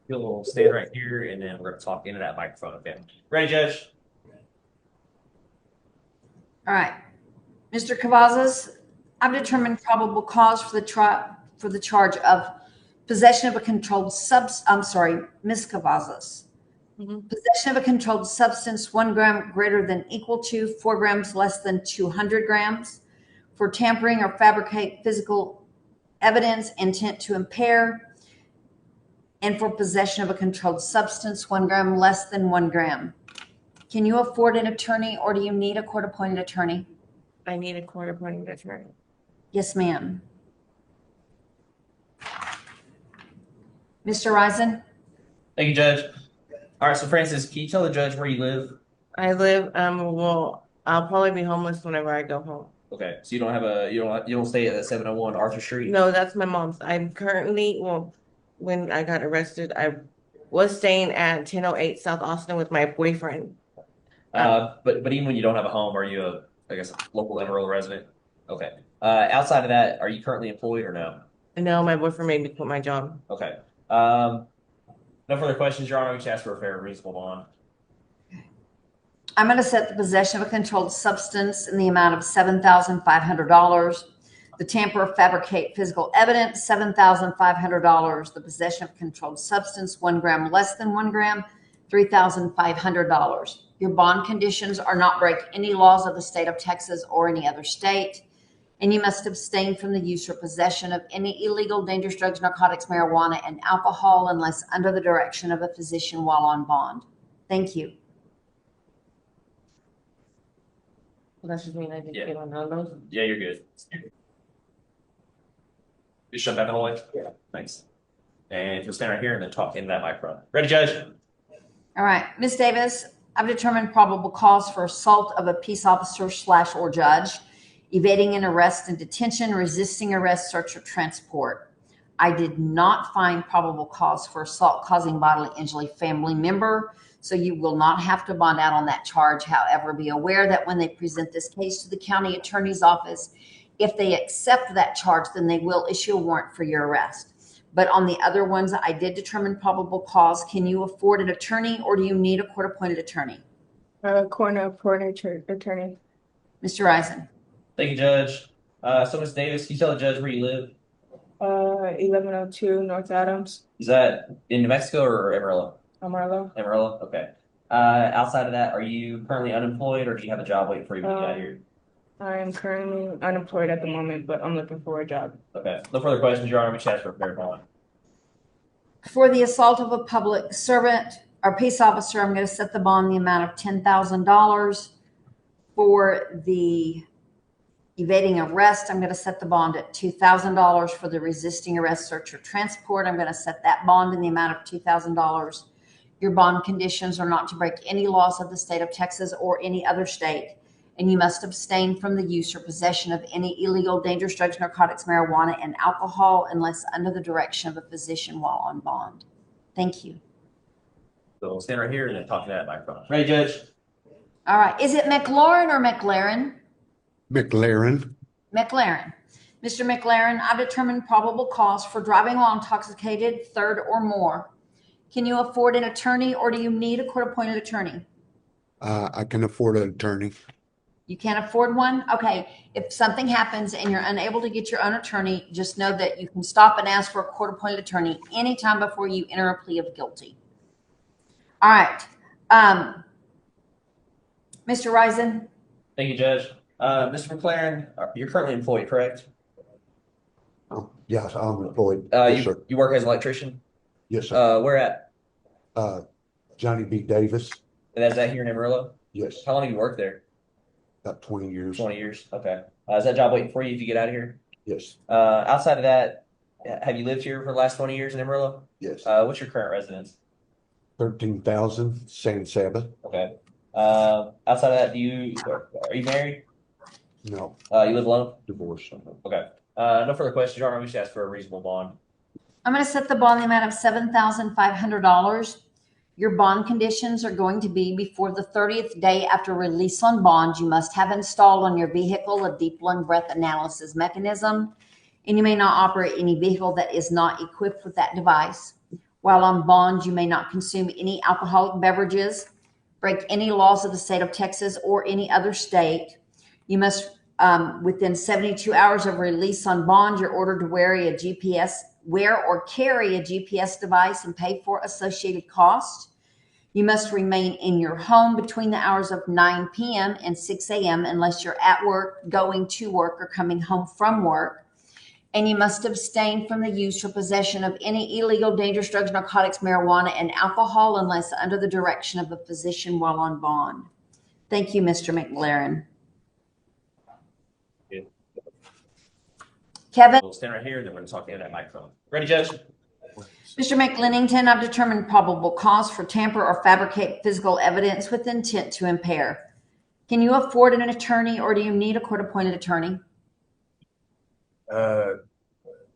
You'll stand right here, and then we're going to talk into that microphone. Okay. Ready, Judge? All right. Mr. Cavazos, I've determined probable cause for the charge of possession of a controlled Ms. Cavazos. Possession of a controlled substance 1 gram greater than equal to 4 grams less than 200 grams for tampering or fabricate physical evidence, intent to impair, and for possession of a controlled substance 1 gram less than 1 gram. Can you afford an attorney, or do you need a court-appointed attorney? I need a court-appointed attorney. Yes, ma'am. Mr. Risen? Thank you, Judge. All right, so Francis, can you tell the judge where you live? I live, well, I'll probably be homeless whenever I go home. Okay, so you don't have you don't stay at 701 Arthur Street? No, that's my mom's. I'm currently, well, when I got arrested, I was staying at 1008 South Austin with my boyfriend. But even when you don't have a home, are you I guess, a local Amarillo resident? Okay. Outside of that, are you currently employed or no? No, my boyfriend made me quit my job. Okay. No further questions, Your Honor. We just ask for a fair and reasonable bond. I'm going to set the possession of a controlled substance in the amount of $7,500. The tamper or fabricate physical evidence, $7,500. The possession of controlled substance, 1 gram less than 1 gram, $3,500. Your bond conditions are not break any laws of the state of Texas or any other state, and you must abstain from the use or possession of any illegal, dangerous drugs, narcotics, marijuana, and alcohol unless under the direction of a physician while on bond. Thank you. Well, that just mean I didn't get on those. Yeah, you're good. You shut that the whole way? Yeah. Thanks. And you'll stand right here and then talk into that microphone. Ready, Judge? All right. Ms. Davis, I've determined probable cause for assault of a peace officer / or judge, evading an arrest and detention, resisting arrest, search, or transport. I did not find probable cause for assault causing bodily injury family member, so you will not have to bond out on that charge. However, be aware that when they present this case to the county attorney's office, if they accept that charge, then they will issue a warrant for your arrest. But on the other ones, I did determine probable cause. Can you afford an attorney, or do you need a court-appointed attorney? Court-appointed attorney. Mr. Risen. Thank you, Judge. So, Ms. Davis, can you tell the judge where you live? 1102 North Adams. Is that in New Mexico or Amarillo? Amarillo. Amarillo, okay. Outside of that, are you currently unemployed, or do you have a job waiting for you when you get out here? I am currently unemployed at the moment, but I'm looking for a job. Okay. No further questions, Your Honor. We should ask for a fair bond. For the assault of a public servant or peace officer, I'm going to set the bond in the amount of $10,000. For the evading arrest, I'm going to set the bond at $2,000. For the resisting arrest, search, or transport, I'm going to set that bond in the amount of $2,000. Your bond conditions are not to break any laws of the state of Texas or any other state, and you must abstain from the use or possession of any illegal, dangerous drugs, narcotics, marijuana, and alcohol unless under the direction of a physician while on bond. Thank you. So we'll stand right here and then talk to that microphone. Ready, Judge? All right. Is it McLaren or McLaren? McLaren. McLaren. Mr. McLaren, I've determined probable cause for driving while intoxicated, third or more. Can you afford an attorney, or do you need a court-appointed attorney? I can afford an attorney. You can't afford one? Okay. If something happens and you're unable to get your own attorney, just know that you can stop and ask for a court-appointed attorney anytime before you enter a plea of guilty. All right. Mr. Risen. Thank you, Judge. Mr. McLaren, you're currently employed, correct? Oh, yes, I'm employed. Yes, sir. You work as an electrician? Yes, sir. Where at? Johnny B. Davis. And is that here in Amarillo? Yes. How long have you worked there? About 20 years. 20 years. Okay. Is that job waiting for you if you get out of here? Yes. Outside of that, have you lived here for the last 20 years in Amarillo? Yes. What's your current residence? 13,000 San Saba. Okay. Outside of that, are you married? No. You live alone? Divorced. Okay. No further questions, Your Honor. We should ask for a reasonable bond. I'm going to set the bond in the amount of $7,500. Your bond conditions are going to be before the 30th day after release on bond, you must have installed on your vehicle a deep lung breath analysis mechanism, and you may not operate any vehicle that is not equipped with that device. While on bond, you may not consume any alcoholic beverages, break any laws of the state of Texas or any other state. You must, within 72 hours of release on bond, you're ordered to wear or carry a GPS device and pay for associated costs. You must remain in your home between the hours of 9 p.m. and 6 a.m. unless you're at work, going to work, or coming home from work. And you must abstain from the use or possession of any illegal, dangerous drugs, narcotics, marijuana, and alcohol unless under the direction of a physician while on bond. Thank you, Mr. McLaren. Good. Kevin? We'll stand right here, then we're going to talk into that microphone. Ready, Judge? Mr. Lennington, I've determined probable cause for tamper or fabricate physical evidence with intent to impair. Can you afford an attorney, or do you need a court-appointed attorney?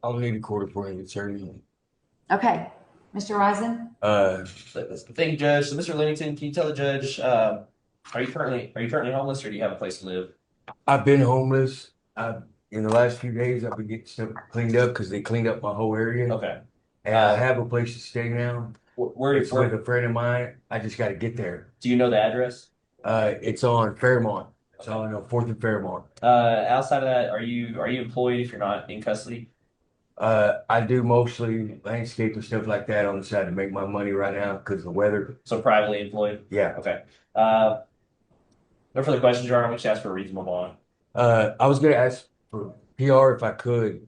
I'll need a court-appointed attorney. Okay. Mr. Risen? That's the thing, Judge. So, Mr. Lennington, can you tell the judge, are you currently homeless, or do you have a place to live? I've been homeless. In the last few days, I've been getting stuff cleaned up because they cleaned up my whole area. Okay. And I have a place to stay now. It's Where with a friend of mine. I just got to get there. do you know the address? It's on Fairmont. It's on 4th and Fairmont. Outside of that, are you employed if you're not in custody? I do mostly landscape and stuff like that on the side to make my money right now because of the weather. So privately employed? Yeah. Okay. No further questions, Your Honor. I'm just ask for a reasonable bond. I was going to ask for PR if I could.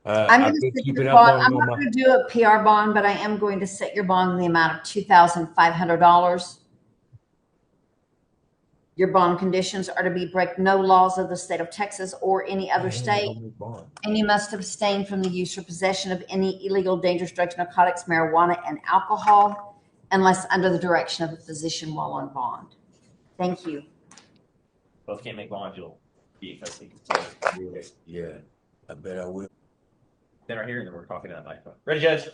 I'm I've going been to keeping set up bond. I'm on not my. going to do a PR bond, but I am going to set your bond in the amount of $2,500. Your bond conditions are to be break no laws of the state of Texas or any other state, and you must abstain from the use or possession of any illegal, dangerous drugs, narcotics, marijuana, and alcohol unless under the direction of a physician while on bond. Thank you. Both can't make bond, you'll be in custody. Yeah, I bet I will. Then right here, and then we're talking to that microphone. Ready, Judge?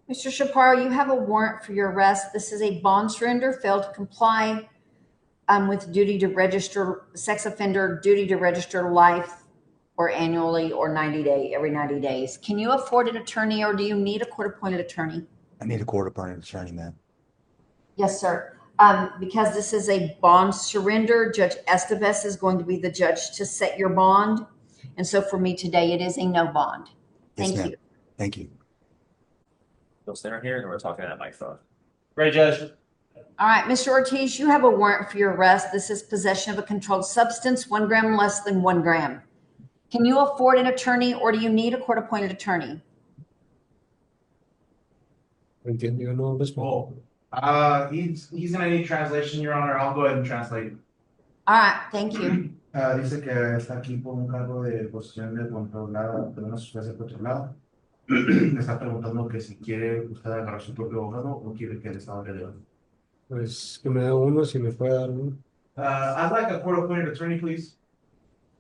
Mr. Chaparro, you have a warrant for your arrest. This is a bond surrender, failed to comply with duty to register, sex offender, duty to register life or annually or every 90 days. Can you afford an attorney, or do you need a court-appointed attorney? I need a court-appointed attorney, ma'am. Yes, sir. Because this is a bond surrender, Judge Estevez is going to be the judge to set your bond. And so for me today, it is a no bond. Yes, Thank ma'am. you. Thank you. You'll stand right here, and then we're talking to that microphone. Ready, Judge? All right, Mr. Ortiz, you have a warrant for your arrest. This is possession of a controlled substance, 1 gram less than 1 gram. Can you afford an attorney, or do you need a court-appointed attorney? He's gonna need translation, Your Honor. I'll go ahead and translate. All right, thank you. Dice que está aquí por un cargo de posesión de controlada, de una sustancia controlada. Me está preguntando que si quiere usted agarrar su propio abogado o quiere que el Estado le dé. Pues que me dé uno, si me puede dar uno. I'd like a court-appointed attorney, please.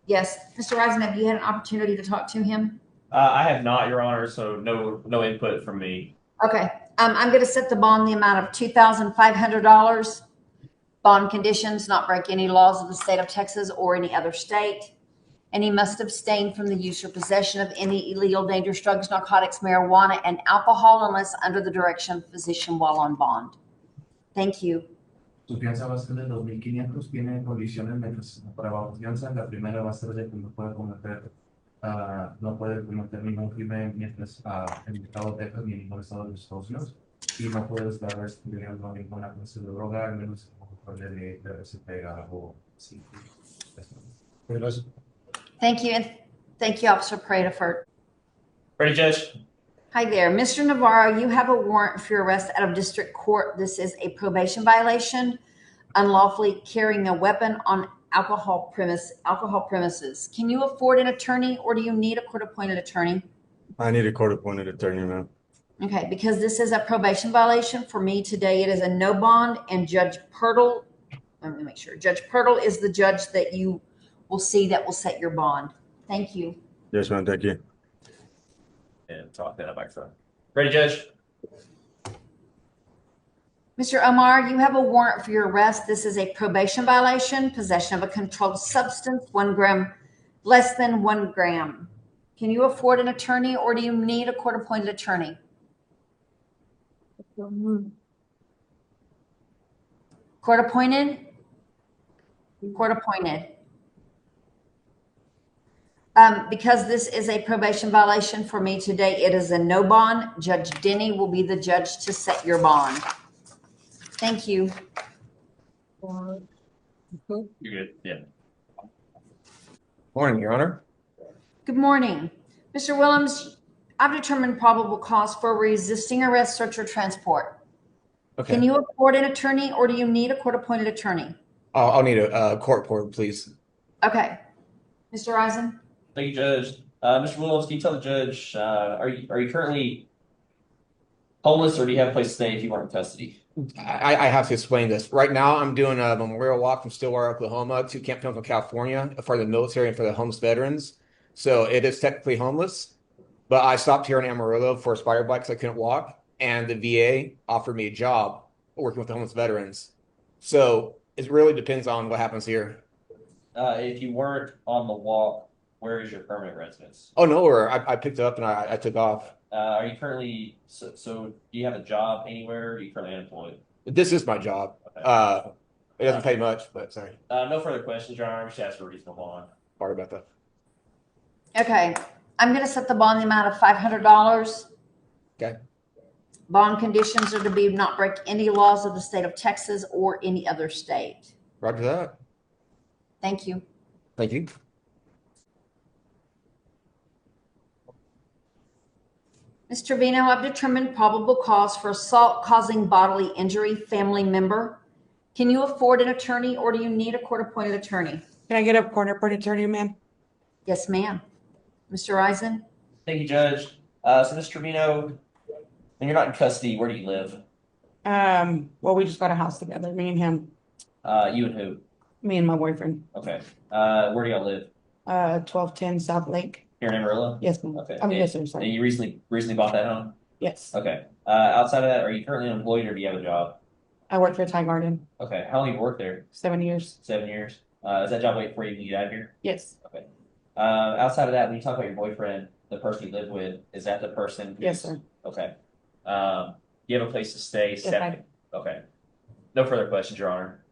Yes, Mr. Risen, have you had an opportunity to talk to him? I have not, Your Honor, so no input from me. Okay, I'm going to set the bond the amount of $2,500. Bond conditions, not break any laws of the state of Texas or any other state. And he must abstain from the use or possession of any illegal, dangerous drugs, narcotics, marijuana, and alcohol unless under the direction of a physician while on bond. Thank you. Su fianza va a ser de 2,500. Tiene condiciones para bajo fianza. La primera va a ser de que no puede cometer ningún crimen mientras en el estado de Texas ni en ningún estado de los Estados Unidos. Y no puede estar teniendo ninguna clase de droga, al menos de se pega o sí. Gracias. Thank you. And thank you, Officer Prataford. Ready, Judge? Hi there. Mr. Navarro, you have a warrant for your arrest out of district court. This is a probation violation, unlawfully carrying a weapon on alcohol premises. Can you afford an attorney, or do you need a court-appointed attorney? I need a court-appointed attorney, ma'am. Okay, because this is a probation violation, for me today, it is a no bond, and Judge Pirtle, let me make sure, Judge Pirtle is the judge that you will see that will set your bond. Thank you. Yes, ma'am. Thank you. And talk that microphone. Ready, Judge? Mr. Omer, you have a warrant for your arrest. This is a probation violation, possession of a controlled substance, 1 gram, less than 1 gram. Can you afford an attorney, or do you need a court-appointed attorney? Court appointed? Court appointed. Because this is a probation violation for me today, it is a no bond. Judge Denny will be the judge to set your bond. Thank you. You're good. Yeah. Morning, Your Honor. Good morning. Mr. Willems, I've determined probable cause for resisting arrest, search, or transport. Okay. Can you afford an attorney or do you need a court-appointed attorney? I'll need a court report, please. Okay. Mr. Eisen? Thank you, Judge. Mr. Willems, can you tell the judge, are you currently homeless, or do you have a place to stay if you weren't in custody? I have to explain this. Right now, I'm doing a memorial walk from Stillwater, Oklahoma to Camp Pendleton, California for the military and for the homeless veterans. So it is technically homeless, but I stopped here in Amarillo for a spider bike because I couldn't walk, and the VA offered me a job working with the homeless veterans. So it really depends on what happens here. If you weren't on the walk, where is your permanent residence? Oh, nowhere. I picked up and I took off. Are you currently, so do you have a job anywhere? Or are you currently unemployed? This is my job. Okay. It doesn't pay much, but sorry. No further questions, Your Honor. We just ask for a reasonable bond. Sorry about that. Okay. I'm going to set the bond the amount of $500. Okay. Bond conditions are to be not break any laws of the state of Texas or any other state. Roger that. Thank you. Thank you. Ms. Trevino, I've determined probable cause for assault causing bodily injury, family member. Can you afford an attorney or do you need a court-appointed attorney? Can I get a court-appointed attorney, ma'am? Yes, ma'am. Mr. Eisen? Thank you, Judge. So, Ms. Trevino, when you're not in custody, where do you live? Well, we just got a house together, me and him, You and who? me and my boyfriend. Okay. Where do y'all live? 1210 South Lake. Here in Amarillo? Yes, ma'am. Okay. I mean, yes, sir, And sorry. you recently bought that home? Yes. Okay. Outside of that, are you currently unemployed or do you have a job? I work for Thai Garden, Okay. How long have you worked there? 7 years. 7 years. Is that job waiting for you when you get out of here? Yes. Okay. Outside of that, when you talk about your boyfriend, the person you live with, is that the person? Yes, sir. Okay. You have a place to stay? Yes, I do. Okay. No further questions, Your Honor.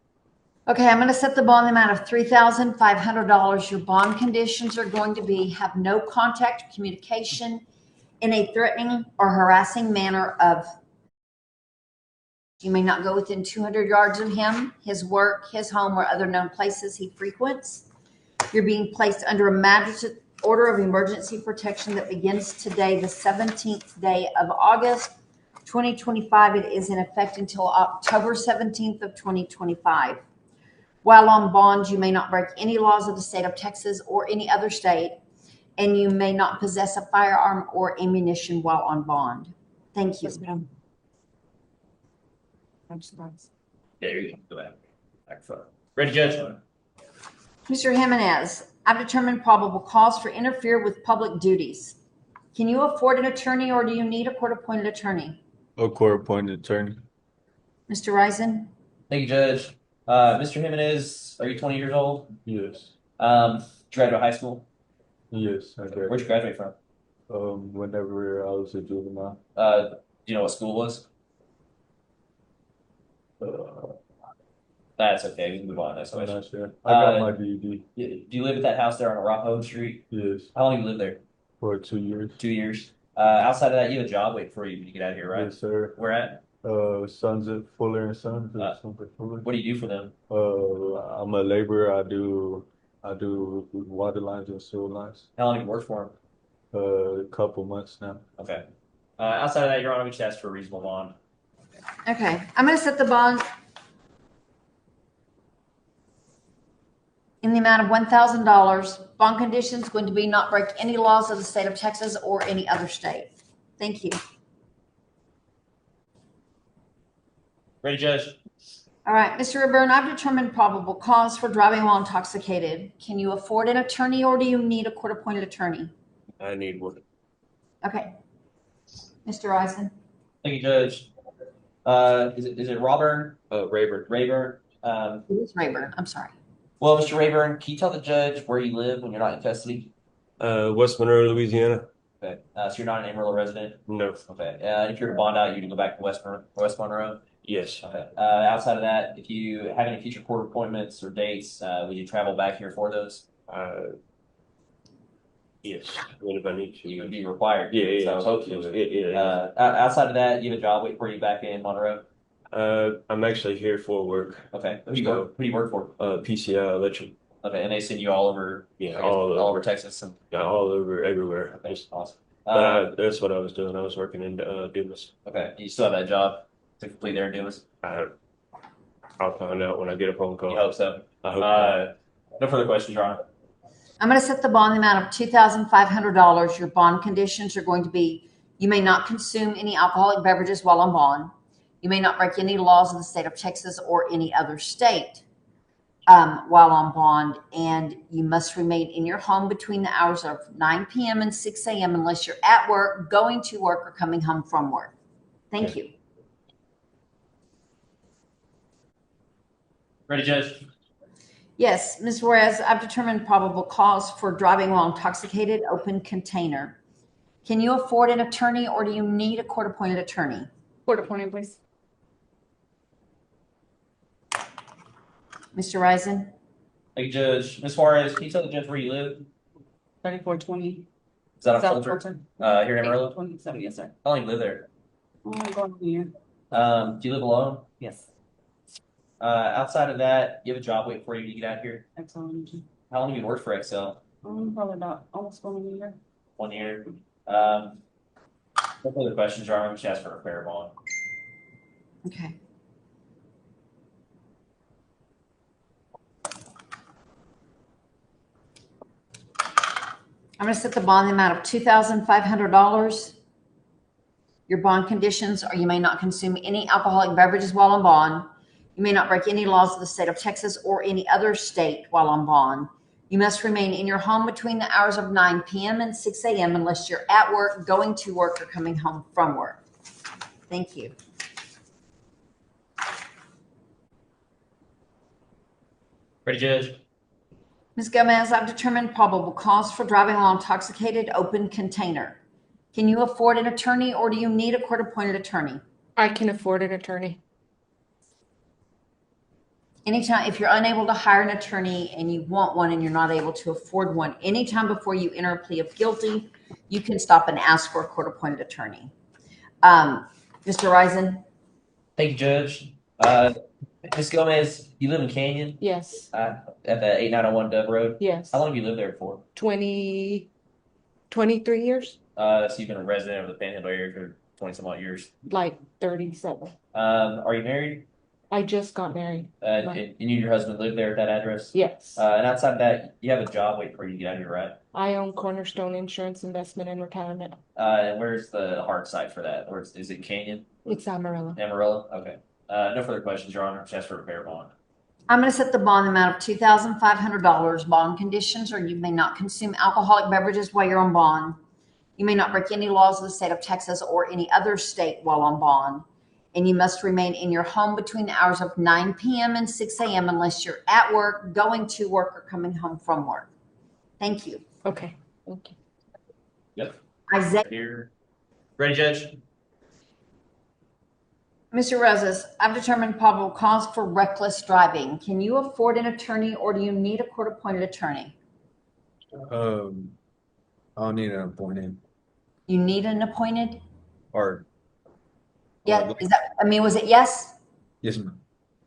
Okay, I'm going to set the bond the amount of $3,500. Your bond conditions are going to be have no contact or communication in a threatening or harassing manner of. You may not go within 200 yards of him, his work, his home, or other known places he frequents. You're being placed under a magistrate order of emergency protection that begins today, the 17th day of August, 2025. It is in effect until October 17th of 2025. While on bond, you may not break any laws of the state of Texas or any other state, and you may not possess a firearm or ammunition while on bond. Thank you. Yes, ma'am. I'm surprised. There you go. Go back. Microphone. Ready, Judge? Mr. Jimenez, I've determined probable cause for interfere with public duties. Can you afford an attorney or do you need a court-appointed attorney? A court-appointed attorney. Mr. Eisen? Thank you, Judge. Mr. Jimenez, are you 20 years old? Yes. Did you graduate high school? Yes, I did. Where'd you graduate from? Whenever I was a juvenile. Do you know what school it was? That's okay. We can move on. That's I'm okay. not sure. I got my GED. Do you live at that house there on Arapahoe Street? Yes, How long have you lived there? for 2 years. 2 years. Outside of that, you have a job waiting for you when you get out of here, right? Yes, sir. Where at? Sons at Fuller and Sons. Fuller. What do you do for them? I'm a laborer. I do water lines and sewer lines. How long have you worked for them? A couple months now. Okay. Outside of that, Your Honor, we just asked for a reasonable bond. Okay, I'm going to set the bond in the amount of $1,000. Bond conditions going to be not break any laws of the state of Texas or any other state. Thank you. Ready, Judge? All right, Mr. Raburn, I've determined probable cause for driving while intoxicated. Can you afford an attorney or do you need a court-appointed attorney? I need one. Okay. Mr. Eisen? Thank you, Judge. Is it Raburn? Rayburn. Rayburn? It is Rayburn. I'm sorry. Well, Mr. Rayburn, can you tell the judge where you live when you're not in custody? West Monroe, Louisiana. Okay. So you're not an Amarillo resident? No. Okay. If you're to bond out, you can go back to West Monroe? Yes. Okay. Outside of that, if you have any future court appointments or dates, would you travel back here for those? Yes. What if I need to? You would be required. Yeah. So hopefully. Outside of that, you have a job waiting for you back in Monroe? I'm actually here for work. Okay. Who do you work for? PCI Electric. Okay, and they send you all over. Yeah, all over Texas and all over everywhere. Okay, awesome. But that's what I was doing. I was working in Dumas. Okay, you still have that job to complete there in Dumas? I'll find out when I get a phone call. You hope so. I hope. No further questions, Your Honor. I'm going to set the bond amount of $2,500. Your bond conditions are going to be: you may not consume any alcoholic beverages while on bond. You may not break any laws of the state of Texas or any other state while on bond, and you must remain in your home between the hours of 9 p.m. and 6 a.m. unless you're at work, going to work, or coming home from work. Thank you. Ready, Judge? Yes, Ms. Juarez, I've determined probable cause for driving while intoxicated, open container. Can you afford an attorney, or do you need a court-appointed attorney? Court-appointed, please. Mr. Risen? Thank you, Judge. Ms. Juarez, can you tell the judge where you live? 3420. Is that on South Fulton? Here in Amarillo? 27, yes, sir. How long you live there? Oh, I'm going here. Do you live alone? Yes. Outside of that, you have a job waiting for you to get out here? Excellent. How long have you worked for Excel? Probably about almost 1 year. 1 year. No further questions, Your Honor. I'm just asking for a fair bond. Okay. I'm going to set the bond amount of $2,500. Your bond conditions are: you may not consume any alcoholic beverages while on bond. You may not break any laws of the state of Texas or any other state while on bond. You must remain in your home between the hours of 9 p.m. and 6 a.m. unless you're at work, going to work, or coming home from work. Thank you. Ready, Judge? Ms. Gomez, I've determined probable cause for driving while intoxicated, open container. Can you afford an attorney, or do you need a court-appointed attorney? I can afford an attorney. Anytime, if you're unable to hire an attorney and you want one and you're not able to afford one, anytime before you enter a plea of guilty, you can stop and ask for a court-appointed attorney. Mr. Risen? Thank you, Judge. Ms. Gomez, you live in Canyon? Yes. At the 8901 Dove Road? Yes. How long have you lived there for? 23 years? So you've been a resident of the Panhandle area for 20 some odd years. Like 37. Are you married? I just got married. And you and your husband live there at that address? Yes. And outside of that, you have a job waiting for you to get out of here, right? I own Cornerstone Insurance Investment and Retirement. And where's the hard site for that? Or is it Canyon? It's Amarillo. Amarillo? Okay. No further questions, Your Honor. Just for a fair bond. I'm going to set the bond amount of $2,500. Bond conditions are: you may not consume alcoholic beverages while you're on bond. You may not break any laws of the state of Texas or any other state while on bond. And you must remain in your home between the hours of 9 p.m. and 6 a.m. unless you're at work, going to work, or coming home from work. Thank you. Okay. Thank you. Yep. Isaiah. Here. Ready, Judge? Mr. Rosas, I've determined probable cause for reckless driving. Can you afford an attorney, or do you need a court-appointed attorney? I'll need an appointed. You need an appointed? Or Yeah. Was it yes? yes, ma'am.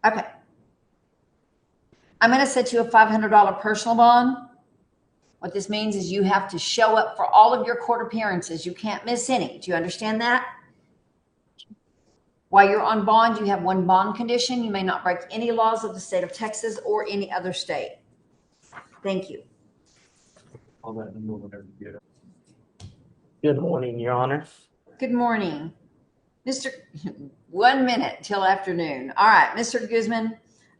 Okay. I'm going to set you a $500 personal bond. What this means is you have to show up for all of your court appearances. You can't miss any. Do you understand that? While you're on bond, you have one bond condition: you may not break any laws of the state of Texas or any other state. Thank you. Good morning, Your Honor. Good morning. 1 minute till afternoon. All right, Mr. Guzman,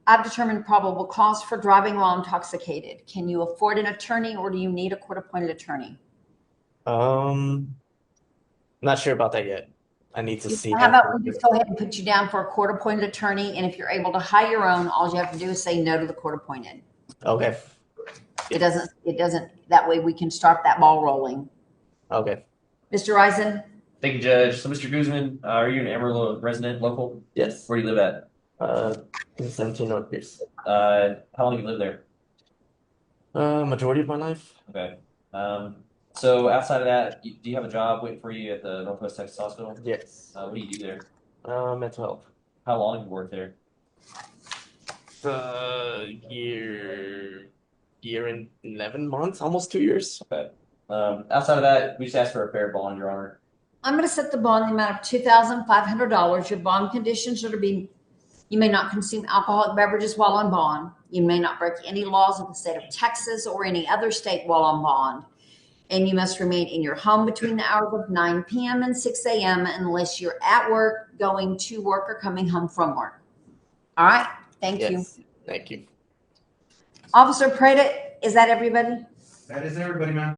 I've determined probable cause for driving while intoxicated. Can you afford an attorney, or do you need a court-appointed attorney? Not sure about that yet. I need to see. How about we just go ahead and put you down for a court-appointed attorney, and if you're able to hire your own, all you have to do is say no to the court-appointed. Okay. It doesn't, that way we can start that ball rolling. Okay. Mr. Eisen? Thank you, Judge. So, Mr. Guzman, are you an Amarillo resident, local? Yes. Where do you live at? In 17 North Pierce. How long have you lived there? Majority of my life. Okay. So outside of that, do you have a job waiting for you at the Northwest Texas Hospital? Yes. What do you do there? Mental health. How long have you worked there? Year and 11 months, almost 2 years. Okay. Outside of that, we just asked for a fair bond, Your Honor. I'm going to set the bond in the amount of $2,500. Your bond conditions are to be, you may not consume alcoholic beverages while on bond. You may not break any laws of the state of Texas or any other state while on bond. And you must remain in your home between the hours of 9 p.m. and 6 a.m. unless you're at work, going to work, or coming home from work. All right. Thank you. Thank you. Officer Preda, is that everybody? That is everybody, ma'am.